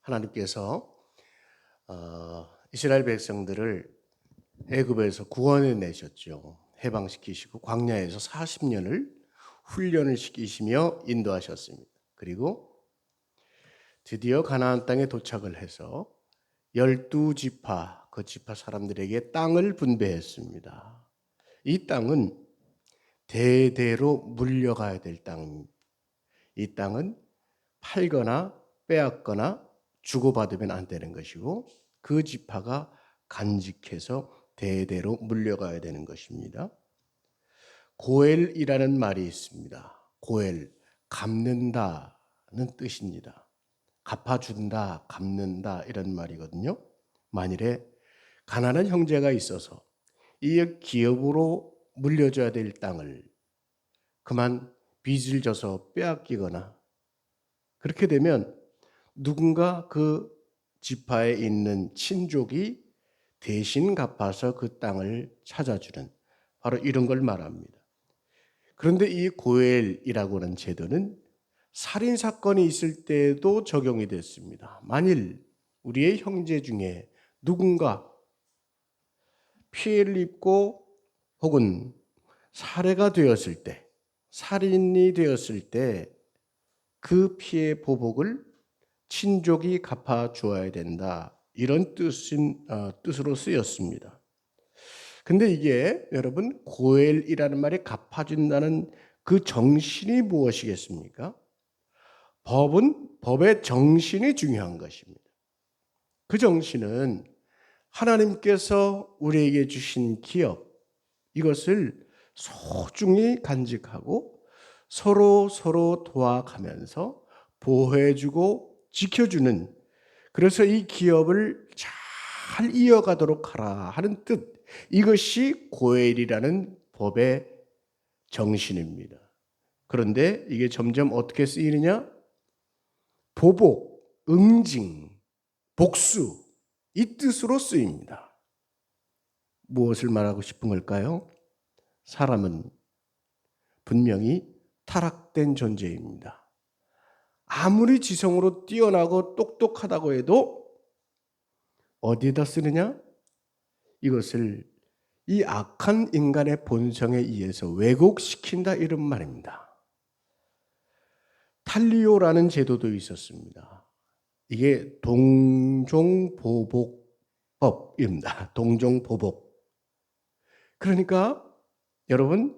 하나님께서 이스라엘 백성들을 애굽에서 구원해 내셨죠. 해방시키시고 광야에서 40년을 훈련을 시키시며 인도하셨습니다. 그리고 드디어 가나안 땅에 도착을 해서 12지파, 그 지파 사람들에게 땅을 분배했습니다. 이 땅은 대대로 물려가야 될 땅입니다. 이 땅은 팔거나 빼앗거나 주고받으면 안 되는 것이고 그 지파가 간직해서 대대로 물려가야 되는 것입니다. 고엘이라는 말이 있습니다. 고엘, 갚는다는 뜻입니다. 갚아준다, 갚는다 이런 말이거든요. 만일에 가난한 형제가 있어서 이 기업으로 물려줘야 될 땅을 그만 빚을 져서 빼앗기거나 그렇게 되면 누군가 그 지파에 있는 친족이 대신 갚아서 그 땅을 찾아주는 바로 이런 걸 말합니다. 그런데 이 고엘이라고 하는 제도는 살인사건이 있을 때도 적용이 됐습니다. 만일 우리의 형제 중에 누군가 피해를 입고 혹은 살해가 되었을 때, 살인이 되었을 때 그 피해 보복을 친족이 갚아주어야 된다. 이런 뜻으로 쓰였습니다. 근데 이게 여러분 고엘이라는 말이 갚아준다는 그 정신이 무엇이겠습니까? 법의 정신이 중요한 것입니다. 그 정신은 하나님께서 우리에게 주신 기업, 이것을 소중히 간직하고 서로 도와가면서 보호해주고 지켜주는, 그래서 이 기업을 잘 이어가도록 하라 하는 뜻, 이것이 고엘이라는 법의 정신입니다. 그런데 이게 점점 어떻게 쓰이느냐? 보복, 응징, 복수, 이 뜻으로 쓰입니다. 무엇을 말하고 싶은 걸까요? 사람은 분명히 타락된 존재입니다. 아무리 지성으로 뛰어나고 똑똑하다고 해도 어디에다 쓰느냐? 이것을 이 악한 인간의 본성에 의해서 왜곡시킨다 이런 말입니다. 탈리오라는 제도도 있었습니다. 이게 동종보복법입니다. 동종보복. 그러니까 여러분,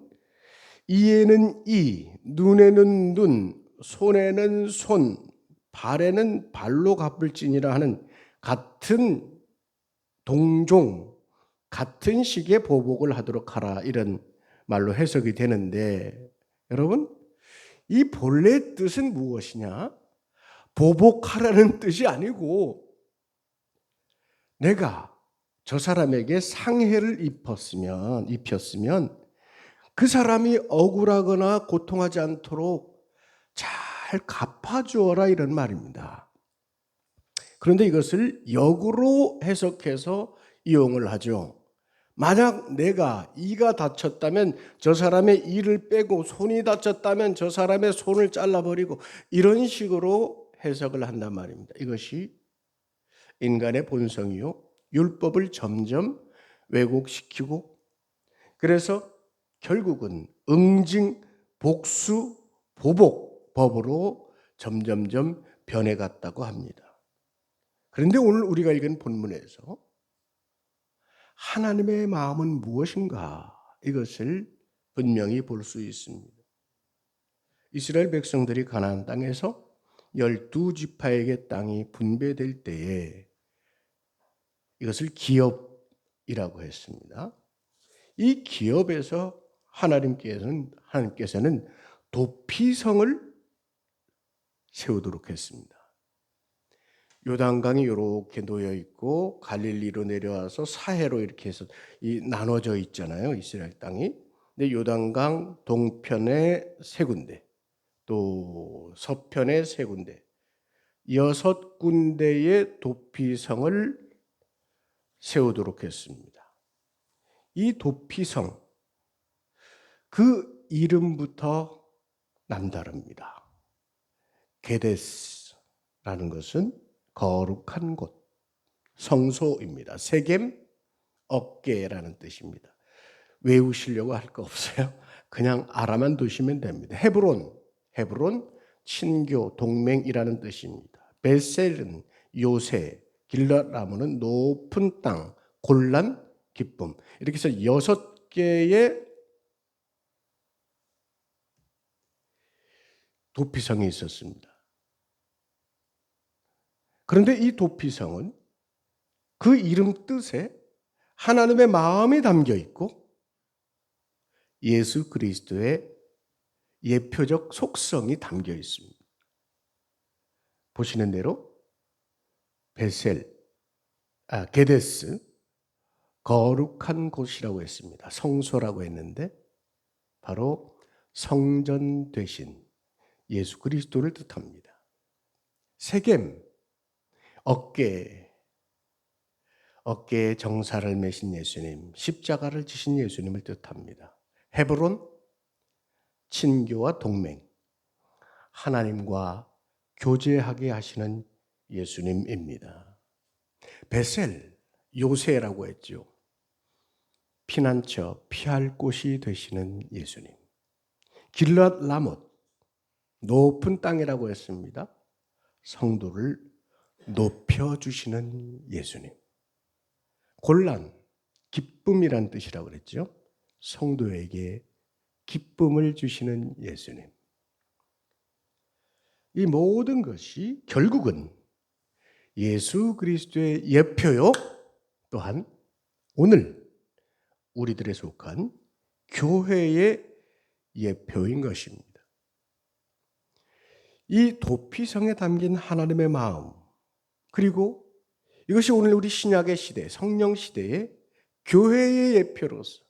이에는 이, 눈에는 눈, 손에는 손, 발에는 발로 갚을지니라 하는 같은 동종, 같은 식의 보복을 하도록 하라 이런 말로 해석이 되는데, 여러분 이 본래 뜻은 무엇이냐? 보복하라는 뜻이 아니고 내가 저 사람에게 상해를 입혔으면 그 사람이 억울하거나 고통하지 않도록 잘 갚아주어라 이런 말입니다. 그런데 이것을 역으로 해석해서 이용을 하죠. 만약 내가 이가 다쳤다면 저 사람의 이를 빼고, 손이 다쳤다면 저 사람의 손을 잘라버리고, 이런 식으로 해석을 한단 말입니다. 이것이 인간의 본성이요, 율법을 점점 왜곡시키고, 그래서 결국은 응징, 복수, 보복 법으로 점점점 변해갔다고 합니다. 그런데 오늘 우리가 읽은 본문에서 하나님의 마음은 무엇인가? 이것을 분명히 볼 수 있습니다. 이스라엘 백성들이 가나안 땅에서 12지파에게 땅이 분배될 때에 이것을 기업이라고 했습니다. 이 기업에서 하나님께서는 도피성을 세우도록 했습니다. 요단강이 이렇게 놓여 있고 갈릴리로 내려와서 사해로 이렇게 해서 나눠져 있잖아요, 이스라엘 땅이. 근데 요단강 동편에 3군데, 또 서편에 3군데, 6군데의 도피성을 세우도록 했습니다. 이 도피성, 그 이름부터 남다릅니다. 게데스라는 것은 거룩한 곳, 성소입니다. 세겜, 어깨라는 뜻입니다. 외우시려고 할 거 없어요. 그냥 알아만 두시면 됩니다. 헤브론, 친교, 동맹이라는 뜻입니다. 베셀은 요새, 길라라모는 높은 땅, 골란, 기쁨. 이렇게 해서 6개의 도피성이 있었습니다. 그런데 이 도피성은 그 이름 뜻에 하나님의 마음이 담겨 있고 예수 그리스도의 예표적 속성이 담겨 있습니다. 보시는 대로 베셀, 게데스, 거룩한 곳이라고 했습니다. 성소라고 했는데 바로 성전 되신 예수 그리스도를 뜻합니다. 세겜, 어깨에 정사를 매신 예수님, 십자가를 지신 예수님을 뜻합니다. 헤브론, 친교와 동맹, 하나님과 교제하게 하시는 예수님입니다. 베셀, 요새라고 했죠. 피난처, 피할 곳이 되시는 예수님. 길랏 라못, 높은 땅이라고 했습니다. 성도를 높여주시는 예수님. 골란, 기쁨이란 뜻이라고 그랬죠. 성도에게 기쁨을 주시는 예수님. 이 모든 것이 결국은 예수 그리스도의 예표요, 또한 오늘 우리들에 속한 교회의 예표인 것입니다. 이 도피성에 담긴 하나님의 마음, 그리고 이것이 오늘 우리 신약의 시대, 성령 시대의 교회의 예표로서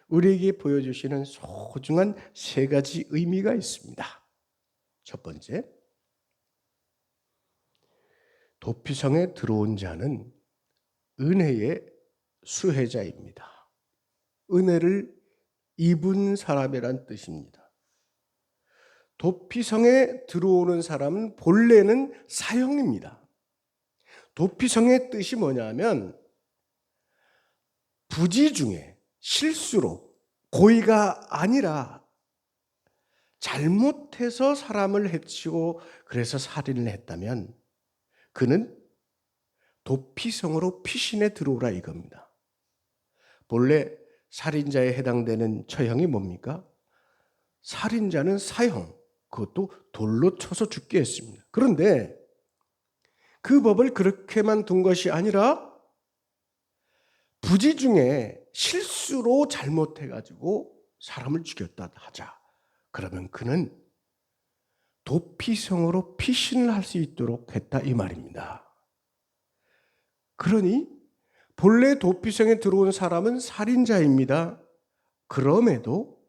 우리에게 보여주시는 소중한 3가지 의미가 있습니다. 첫 번째, 도피성에 들어온 자는 은혜의 수혜자입니다. 은혜를 입은 사람이란 뜻입니다. 도피성에 들어오는 사람은 본래는 사형입니다. 도피성의 뜻이 뭐냐면 부지 중에 실수로, 고의가 아니라 잘못해서 사람을 해치고 그래서 살인을 했다면 그는 도피성으로 피신에 들어오라 이겁니다. 본래 살인자에 해당되는 처형이 뭡니까? 살인자는 사형, 그것도 돌로 쳐서 죽게 했습니다. 그런데 그 법을 그렇게만 둔 것이 아니라 부지 중에 실수로 잘못해가지고 사람을 죽였다 하자. 그러면 그는 도피성으로 피신을 할 수 있도록 했다 이 말입니다. 그러니 본래 도피성에 들어온 사람은 살인자입니다. 그럼에도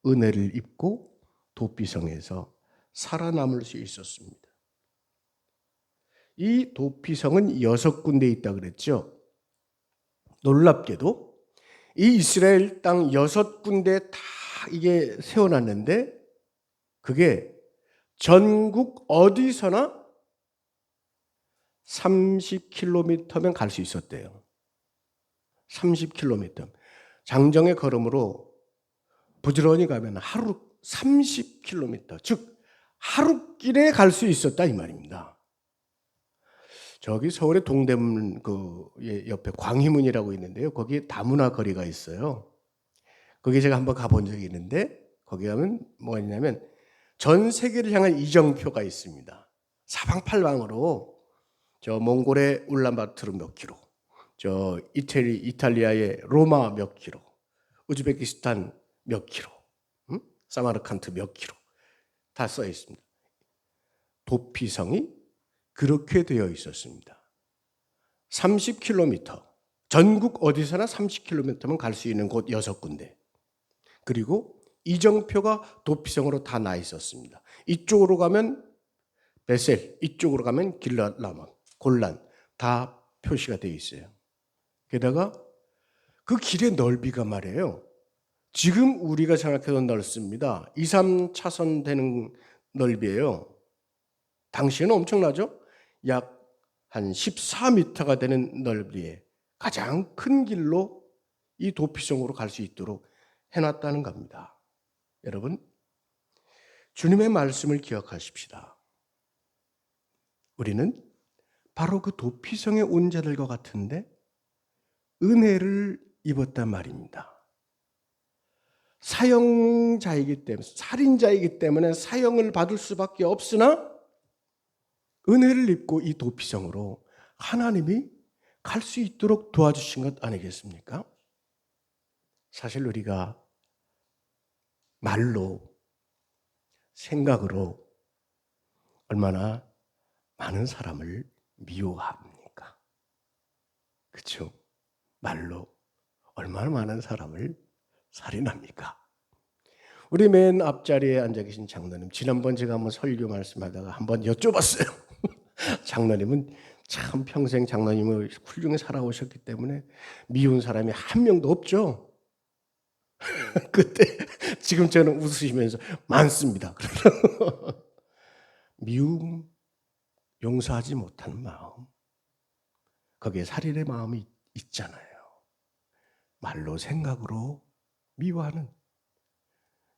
은혜를 입고 도피성에서 살아남을 수 있었습니다. 이 도피성은 6군데 있다 그랬죠. 놀랍게도 이 이스라엘 땅 6군데 다 이게 세워놨는데 그게 전국 어디서나 30km면 갈 수 있었대요. 30km. 장정의 걸음으로 부지런히 가면 하루 30km, 즉 하루길에 갈 수 있었다 이 말입니다. 저기 서울의 동대문 그 옆에 광희문이라고 있는데요. 거기에 다문화 거리가 있어요. 거기 제가 한번 가본 적이 있는데 거기 가면 뭐가 있냐면 전 세계를 향한 이정표가 있습니다. 사방팔방으로 저 몽골의 울란바토르 몇 킬로, 저 이탈리아의 로마 몇 킬로, 우즈베키스탄 몇 킬로, 사마르칸트 몇 킬로 다 써 있습니다. 도피성이 그렇게 되어 있었습니다. 30km, 전국 어디서나 30km면 갈 수 있는 곳 6군데. 그리고 이정표가 도피성으로 다 나 있었습니다. 이쪽으로 가면 베셀, 이쪽으로 가면 길랏 라못, 골란 다 표시가 되어 있어요. 게다가 그 길의 넓이가 말이에요. 지금 우리가 생각해도 넓습니다. 2, 3차선 되는 넓이에요. 당시에는 엄청나죠? 약 한 14m가 되는 넓이에 가장 큰 길로 이 도피성으로 갈 수 있도록 해놨다는 겁니다. 여러분, 주님의 말씀을 기억하십시다. 우리는 바로 그 도피성에 온 자들과 같은데 은혜를 입었단 말입니다. 사형자이기 때문에, 살인자이기 때문에 사형을 받을 수밖에 없으나 은혜를 입고 이 도피성으로 하나님이 갈 수 있도록 도와주신 것 아니겠습니까? 사실 우리가 말로, 생각으로 얼마나 많은 사람을 미워합니까? 그렇죠? 말로 얼마나 많은 사람을 살인합니까? 우리 맨 앞자리에 앉아 계신 장로님, 지난번 제가 한번 설교 말씀하다가 한번 여쭤봤어요. 장로님은 참 평생 장로님을 훌륭히 살아오셨기 때문에 미운 사람이 한 명도 없죠. 그때 지금 저는 웃으시면서 많습니다. 미움, 용서하지 못하는 마음, 거기에 살인의 마음이 있잖아요. 말로 생각으로 미워하는,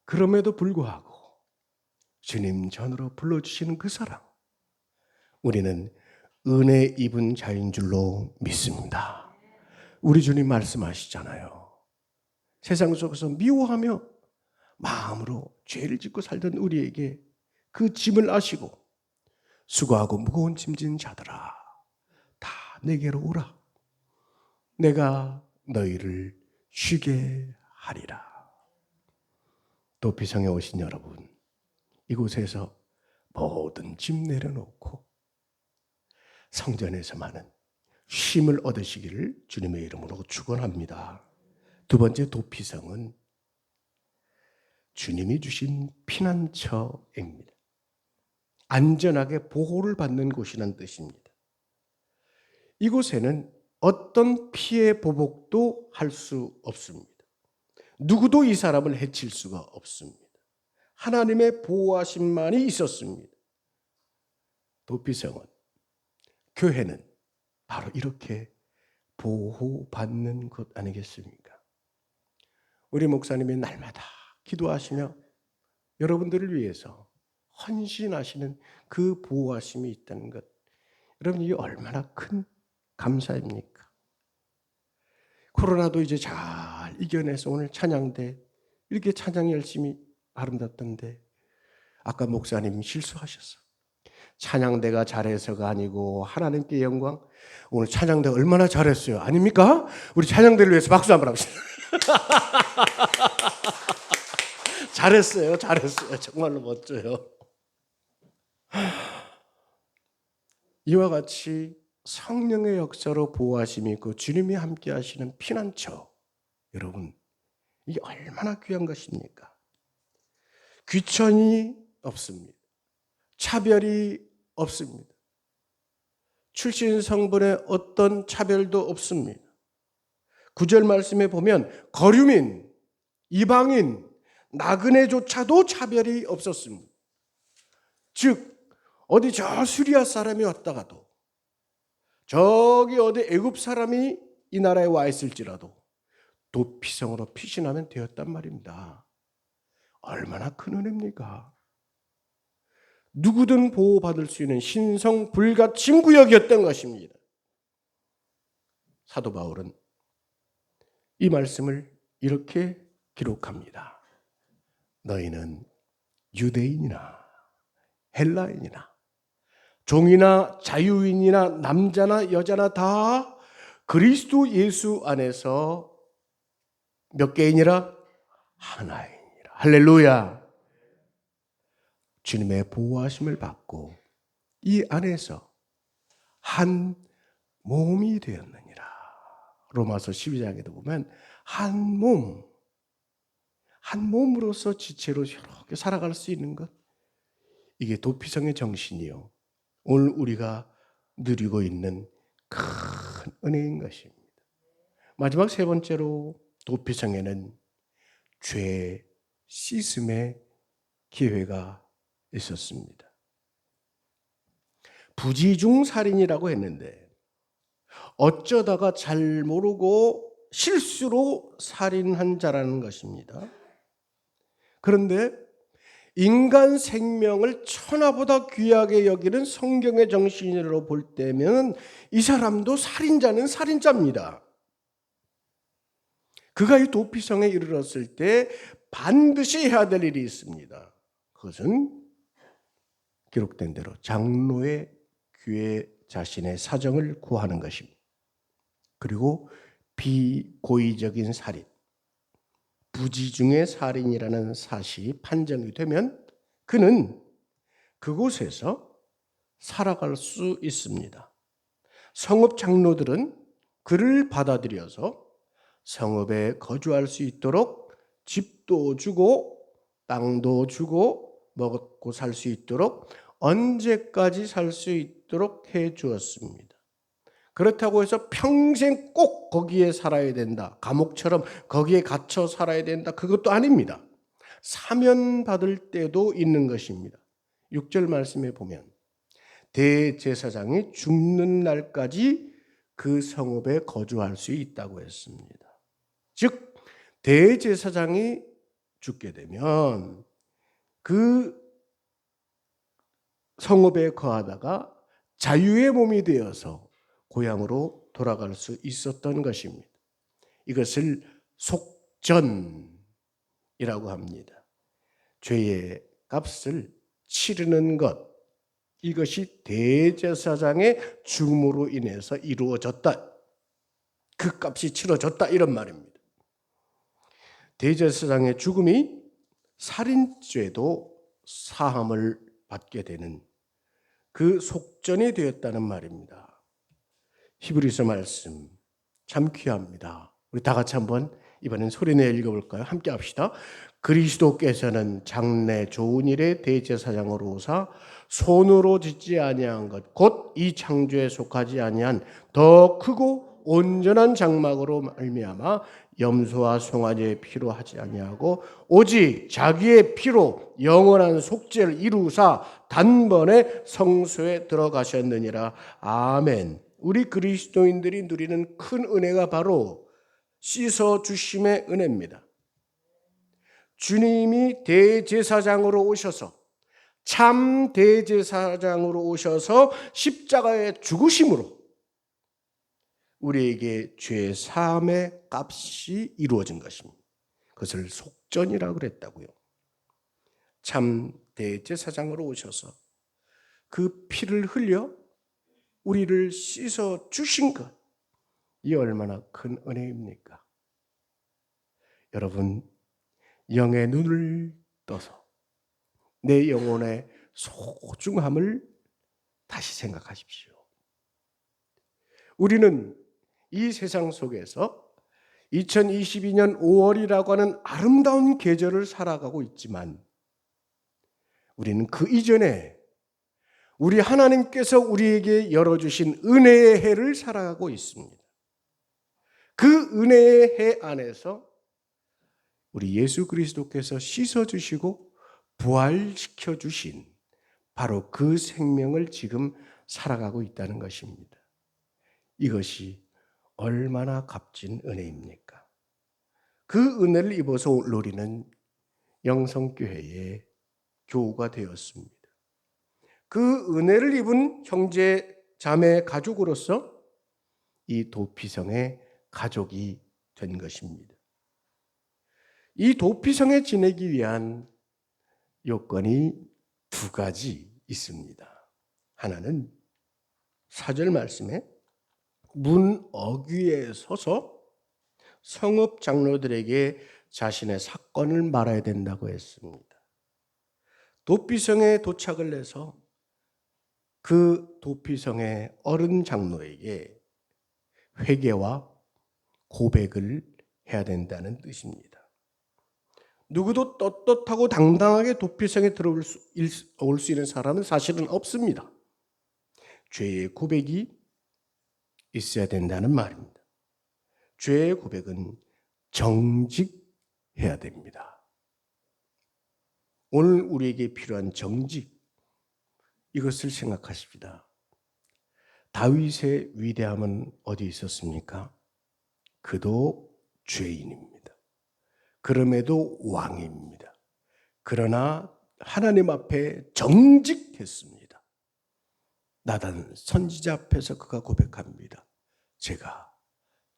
그럼에도 불구하고 주님 전으로 불러주시는 그 사랑, 우리는 은혜 입은 자인 줄로 믿습니다. 우리 주님 말씀하시잖아요. 세상 속에서 미워하며 마음으로 죄를 짓고 살던 우리에게 그 짐을 아시고 수고하고 무거운 짐진 자들아 다 내게로 오라. 내가 너희를 쉬게 하리라. 도피성에 오신 여러분, 이곳에서 모든 짐 내려놓고 성전에서만은 쉼을 얻으시기를 주님의 이름으로 축원합니다. 두 번째 도피성은 주님이 주신 피난처입니다. 안전하게 보호를 받는 곳이라는 뜻입니다. 이곳에는 어떤 피해 보복도 할 수 없습니다. 누구도 이 사람을 해칠 수가 없습니다. 하나님의 보호하심만이 있었습니다. 도피성은, 교회는 바로 이렇게 보호받는 곳 아니겠습니까? 우리 목사님이 날마다 기도하시며 여러분들을 위해서 헌신하시는 그 보호하심이 있다는 것, 여러분 이게 얼마나 큰 감사입니까? 코로나도 이제 잘 이겨내서 오늘 찬양대 이렇게 찬양 열심히 아름답던데 아까 목사님 실수하셨어. 찬양대가 잘해서가 아니고 하나님께 영광. 오늘 찬양대 얼마나 잘했어요, 아닙니까? 우리 찬양대를 위해서 박수 한번 합시다. 잘했어요, 잘했어요. 정말로 멋져요. 이와 같이 성령의 역사로 보호하심이 있고 주님이 함께 하시는 피난처, 여러분 이게 얼마나 귀한 것입니까? 귀천이 없습니다. 차별이 없습니다. 출신 성분의 어떤 차별도 없습니다. 9절 말씀에 보면 거류민, 이방인, 나그네조차도 차별이 없었습니다. 즉 어디 저 수리아 사람이 왔다가도 저기 어디 애굽 사람이 이 나라에 와 있을지라도 도피성으로 피신하면 되었단 말입니다. 얼마나 큰 은혜입니까? 누구든 보호받을 수 있는 신성 불가침 구역이었던 것입니다. 사도 바울은 이 말씀을 이렇게 기록합니다. 너희는 유대인이나 헬라인이나 종이나 자유인이나 남자나 여자나 다 그리스도 예수 안에서 몇 개인이라? 하나이니라. 할렐루야. 주님의 보호하심을 받고 이 안에서 한 몸이 되었느니라. 로마서 12장에도 보면 한 몸, 한 몸으로서 지체로 이렇게 살아갈 수 있는 것, 이게 도피성의 정신이요, 오늘 우리가 누리고 있는 큰 은혜인 것입니다. 마지막 세 번째로 도피성에는 죄 씻음의 기회가 있었습니다. 부지중 살인이라고 했는데 어쩌다가 잘 모르고 실수로 살인한 자라는 것입니다. 그런데 인간 생명을 천하보다 귀하게 여기는 성경의 정신으로 볼 때면 이 사람도 살인자는 살인자입니다. 그가 이 도피성에 이르렀을 때 반드시 해야 될 일이 있습니다. 그것은 기록된 대로 장로의 귀에 자신의 사정을 구하는 것입니다. 그리고 비고의적인 살인, 부지중의 살인이라는 사실이 판정이 되면 그는 그곳에서 살아갈 수 있습니다. 성읍 장로들은 그를 받아들여서 성읍에 거주할 수 있도록 집도 주고 땅도 주고 먹고 살 수 있도록 언제까지 살 수 있도록 해 주었습니다. 그렇다고 해서 평생 꼭 거기에 살아야 된다. 감옥처럼 거기에 갇혀 살아야 된다. 그것도 아닙니다. 사면받을 때도 있는 것입니다. 6절 말씀에 보면 대제사장이 죽는 날까지 그 성읍에 거주할 수 있다고 했습니다. 즉 대제사장이 죽게 되면 그 성읍에 거하다가 자유의 몸이 되어서 고향으로 돌아갈 수 있었던 것입니다. 이것을 속전이라고 합니다. 죄의 값을 치르는 것, 이것이 대제사장의 죽음으로 인해서 이루어졌다. 그 값이 치러졌다 이런 말입니다. 대제사장의 죽음이 살인죄도 사함을 받게 되는 그 속전이 되었다는 말입니다. 히브리서 말씀 참 귀합니다. 우리 다 같이 한번 이번엔 소리내 읽어볼까요? 함께 합시다. 그리스도께서는 장래 좋은 일의 대제사장으로 오사 손으로 짓지 아니한 것 곧 이 창조에 속하지 아니한 더 크고 온전한 장막으로 말미암아 염소와 송아지의 피로 하지 아니하고 오직 자기의 피로 영원한 속죄를 이루사 단번에 성소에 들어가셨느니라. 아멘. 우리 그리스도인들이 누리는 큰 은혜가 바로 씻어주심의 은혜입니다. 주님이 대제사장으로 오셔서 참 대제사장으로 오셔서 십자가에 죽으심으로 우리에게 죄 사함의 값이 이루어진 것입니다. 그것을 속전이라고 그랬다고요. 참 대제사장으로 오셔서 그 피를 흘려 우리를 씻어 주신 것, 이 얼마나 큰 은혜입니까? 여러분, 영의 눈을 떠서 내 영혼의 소중함을 다시 생각하십시오. 우리는 이 세상 속에서 2022년 5월이라고 하는 아름다운 계절을 살아가고 있지만 우리는 그 이전에 우리 하나님께서 우리에게 열어주신 은혜의 해를 살아가고 있습니다. 그 은혜의 해 안에서 우리 예수 그리스도께서 씻어주시고 부활시켜 주신 바로 그 생명을 지금 살아가고 있다는 것입니다. 이것이 얼마나 값진 은혜입니까? 그 은혜를 입어서 우리는 영성교회의 교우가 되었습니다. 그 은혜를 입은 형제, 자매, 가족으로서 이 도피성의 가족이 된 것입니다. 이 도피성에 지내기 위한 요건이 두 가지 있습니다. 하나는 4절 말씀에 문 어귀에 서서 성읍 장로들에게 자신의 사건을 말해야 된다고 했습니다. 도피성에 도착을 해서 그 도피성의 어른 장로에게 회개와 고백을 해야 된다는 뜻입니다. 누구도 떳떳하고 당당하게 도피성에 들어올 수 있는 사람은 사실은 없습니다. 죄의 고백이 있어야 된다는 말입니다. 죄의 고백은 정직해야 됩니다. 오늘 우리에게 필요한 정직, 이것을 생각하십시다. 다윗의 위대함은 어디 있었습니까? 그도 죄인입니다. 그럼에도 왕입니다. 그러나 하나님 앞에 정직했습니다. 나단 선지자 앞에서 그가 고백합니다. 제가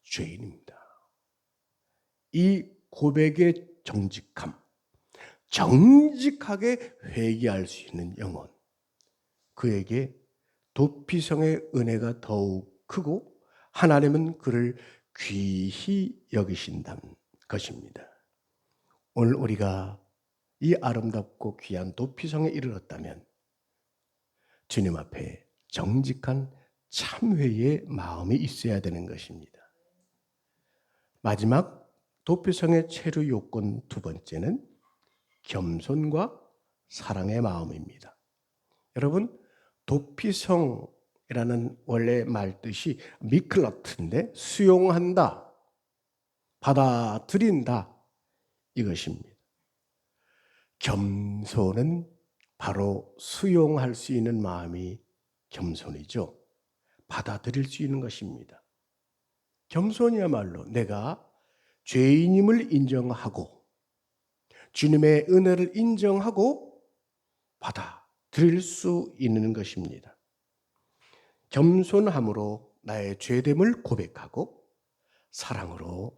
죄인입니다. 이 고백의 정직함, 정직하게 회개할 수 있는 영혼, 그에게 도피성의 은혜가 더욱 크고 하나님은 그를 귀히 여기신다는 것입니다. 오늘 우리가 이 아름답고 귀한 도피성에 이르렀다면 주님 앞에 정직한 참회의 마음이 있어야 되는 것입니다. 마지막 도피성의 체류 요건 두 번째는 겸손과 사랑의 마음입니다. 여러분, 도피성이라는 원래 말뜻이 미클러트인데 수용한다, 받아들인다 이것입니다. 겸손은 바로 수용할 수 있는 마음이 겸손이죠. 받아들일 수 있는 것입니다. 겸손이야말로 내가 죄인임을 인정하고 주님의 은혜를 인정하고 받아들일 수 있는 것입니다. 겸손함으로 나의 죄됨을 고백하고 사랑으로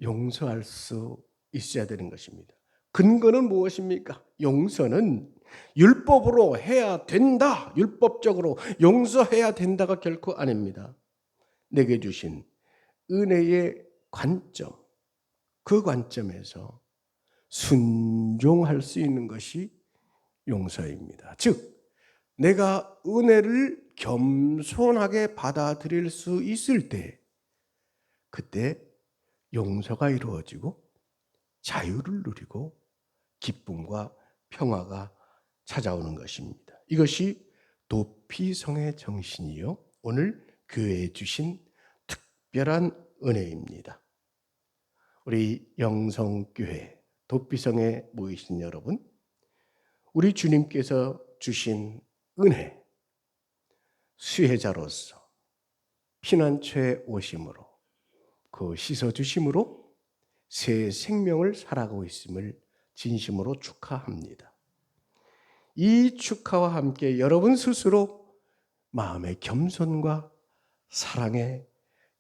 용서할 수 있어야 되는 것입니다. 근거는 무엇입니까? 용서는 율법으로 해야 된다, 율법적으로 용서해야 된다가 결코 아닙니다. 내게 주신 은혜의 관점, 그 관점에서 순종할 수 있는 것이 용서입니다. 즉, 내가 은혜를 겸손하게 받아들일 수 있을 때 그때 용서가 이루어지고 자유를 누리고 기쁨과 평화가 찾아오는 것입니다. 이것이 도피성의 정신이요, 오늘 교회에 주신 특별한 은혜입니다. 우리 영성교회 도피성에 모이신 여러분, 우리 주님께서 주신 은혜, 수혜자로서 피난처에 오심으로 그 씻어주심으로 새 생명을 살아가고 있음을 진심으로 축하합니다. 이 축하와 함께 여러분 스스로 마음의 겸손과 사랑의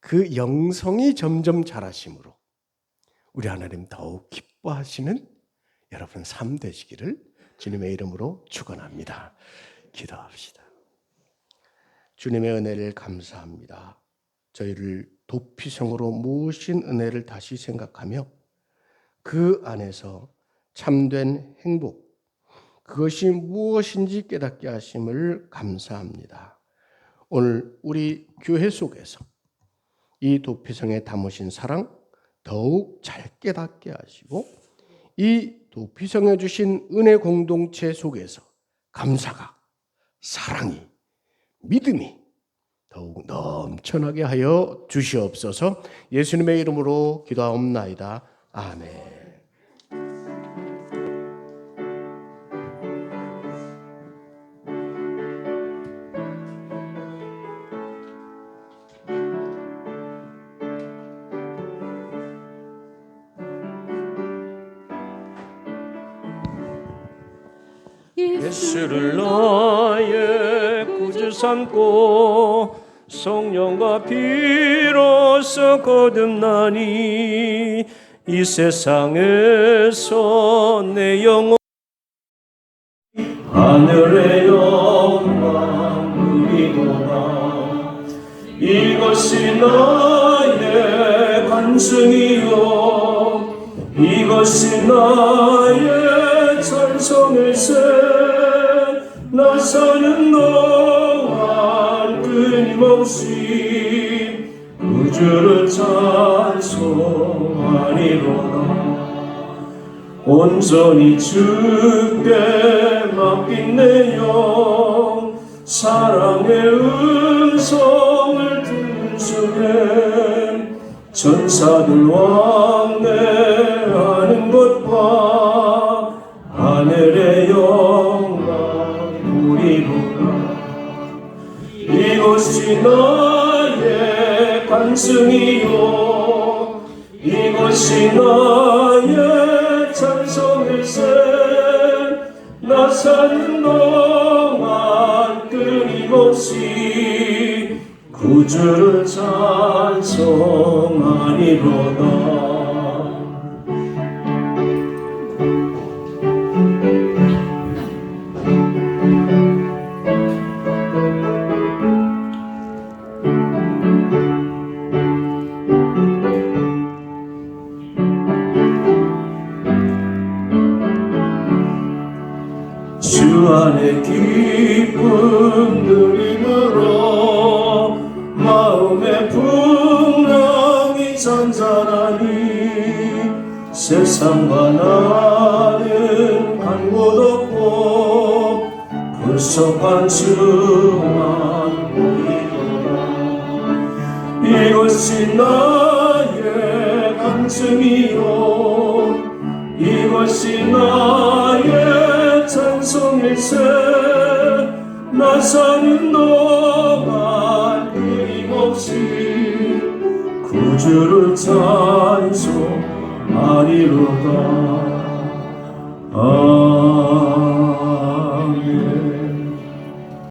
그 영성이 점점 자라심으로 우리 하나님 더욱 기뻐하시는 여러분 삶 되시기를 주님의 이름으로 축원합니다. 기도합시다. 주님의 은혜를 감사합니다. 저희를 도피성으로 모으신 은혜를 다시 생각하며 그 안에서 참된 행복, 그것이 무엇인지 깨닫게 하심을 감사합니다. 오늘 우리 교회 속에서 이 도피성에 담으신 사랑 더욱 잘 깨닫게 하시고 이 도피성에 주신 은혜 공동체 속에서 감사가, 사랑이, 믿음이 더욱 넘쳐나게 하여 주시옵소서. 예수님의 이름으로 기도하옵나이다. 아멘. 예수를 나의 구주 삼고 성령과 피로써 거듭나니 이 세상에서 내 영혼 하늘의 영광 누리노라. 이것이 나의 간증이요 이것이 나의 찬송일세. 나 사는 동안 끊임없이 우주를 찬송하리로다. 온전히 주께 맡긴 내 영 사랑의 음성을 들으시네. 천사들 왕래하는 것과 하늘의 영광 누리노라. 이곳이 나의 간증이요 이것이 나의 찬송일세 나 사는 동안 끊임없이 구주를 찬송하리로다. 주 안에 기쁜 누림으로 마음에 풍랑이 잔잔하니 세상과 나는 간 곳 없고 불쌍한 주만 보이노라. 이것이 나의 간증이요 이것이 나의 찬송일세 나 사는 동안 끊임없이 구주를 찬송하리로다.